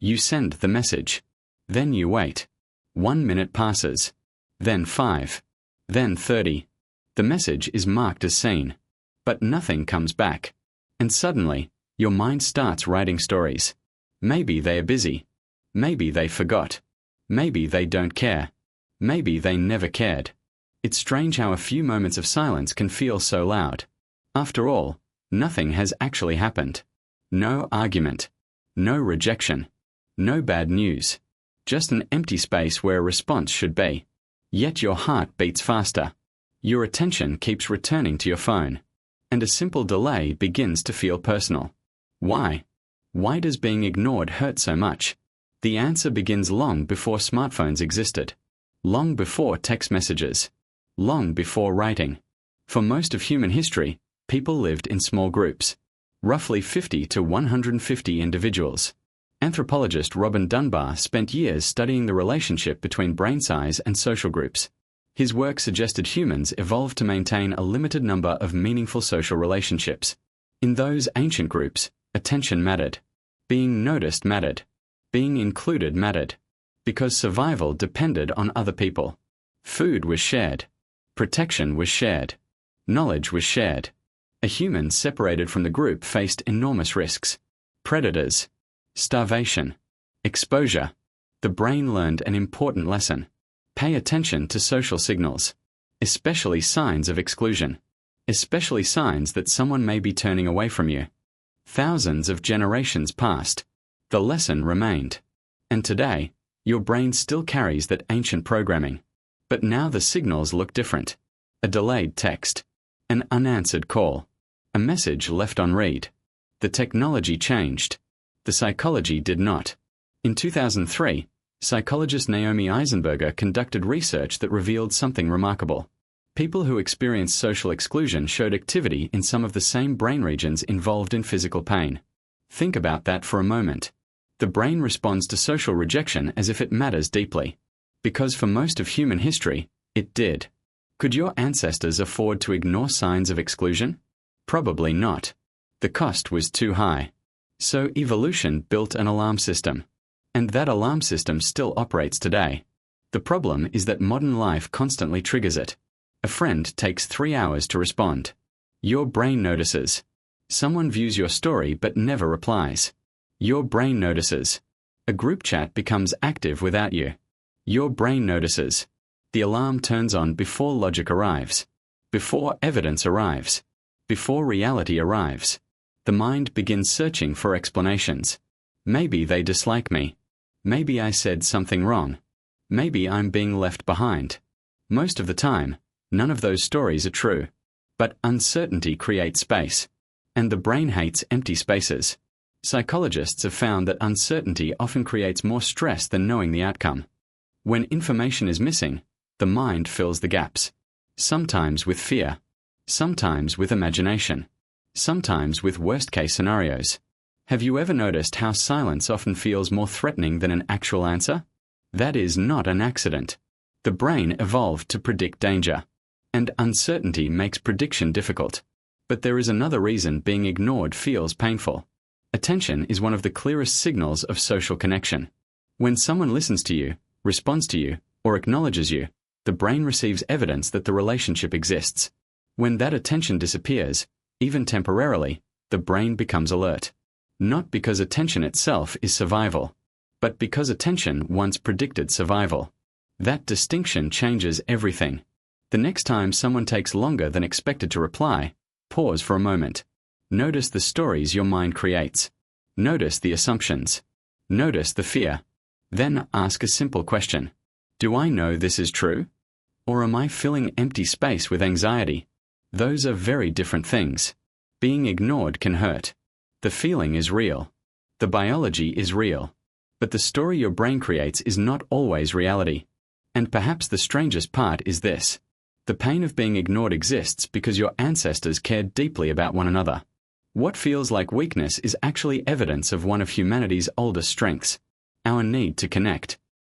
You send the message. Then you wait. 1 minute passes. Then 5. Then 30. The message is marked as seen. But nothing comes back. And suddenly, your mind starts writing stories. Maybe they are busy. Maybe they forgot. Maybe they don't care. Maybe they never cared. It's strange how a few moments of silence can feel so loud. After all, nothing has actually happened. No argument. No rejection. No bad news. Just an empty space where a response should be. Yet your heart beats faster. Your attention keeps returning to your phone. And a simple delay begins to feel personal. Why? Why does being ignored hurt so much? The answer begins long before smartphones existed. Long before text messages. Long before writing. For most of human history, people lived in small groups. Roughly 50 to 150 individuals. Anthropologist Robin Dunbar spent years studying the relationship between brain size and social groups. His work suggested humans evolved to maintain a limited number of meaningful social relationships. In those ancient groups, attention mattered. Being noticed mattered. Being included mattered. Because survival depended on other people. Food was shared. Protection was shared. Knowledge was shared. A human separated from the group faced enormous risks. Predators. Starvation. Exposure. The brain learned an important lesson. Pay attention to social signals. Especially signs of exclusion. Especially signs that someone may be turning away from you. Thousands of generations passed. The lesson remained. And today, your brain still carries that ancient programming. But now the signals look different. A delayed text. An unanswered call. A message left unread. The technology changed. The psychology did not. In 2003, psychologist Naomi Eisenberger conducted research that revealed something remarkable. People who experienced social exclusion showed activity in some of the same brain regions involved in physical pain. Think about that for a moment. The brain responds to social rejection as if it matters deeply. Because for most of human history, it did. Could your ancestors afford to ignore signs of exclusion? Probably not. The cost was too high. So evolution built an alarm system. And that alarm system still operates today. The problem is that modern life constantly triggers it. A friend takes 3 hours to respond. Your brain notices. Someone views your story but never replies. Your brain notices. A group chat becomes active without you. Your brain notices. The alarm turns on before logic arrives. Before evidence arrives. Before reality arrives. The mind begins searching for explanations. Maybe they dislike me. Maybe I said something wrong. Maybe I'm being left behind. Most of the time, none of those stories are true. But uncertainty creates space. And the brain hates empty spaces. Psychologists have found that uncertainty often creates more stress than knowing the outcome. When information is missing, the mind fills the gaps. Sometimes with fear. Sometimes with imagination. Sometimes with worst-case scenarios. Have you ever noticed how silence often feels more threatening than an actual answer? That is not an accident. The brain evolved to predict danger. And uncertainty makes prediction difficult. But there is another reason being ignored feels painful. Attention is one of the clearest signals of social connection. When someone listens to you, responds to you, or acknowledges you, the brain receives evidence that the relationship exists. When that attention disappears, even temporarily, the brain becomes alert. Not because attention itself is survival, but because attention once predicted survival. That distinction changes everything. The next time someone takes longer than expected to reply, pause for a moment. Notice the stories your mind creates. Notice the assumptions. Notice the fear. Then ask a simple question. Do I know this is true? Or am I filling empty space with anxiety? Those are very different things. Being ignored can hurt. The feeling is real. The biology is real. But the story your brain creates is not always reality. And perhaps the strangest part is this. The pain of being ignored exists because your ancestors cared deeply about one another. What feels like weakness is actually evidence of one of humanity's oldest strengths, our need to connect.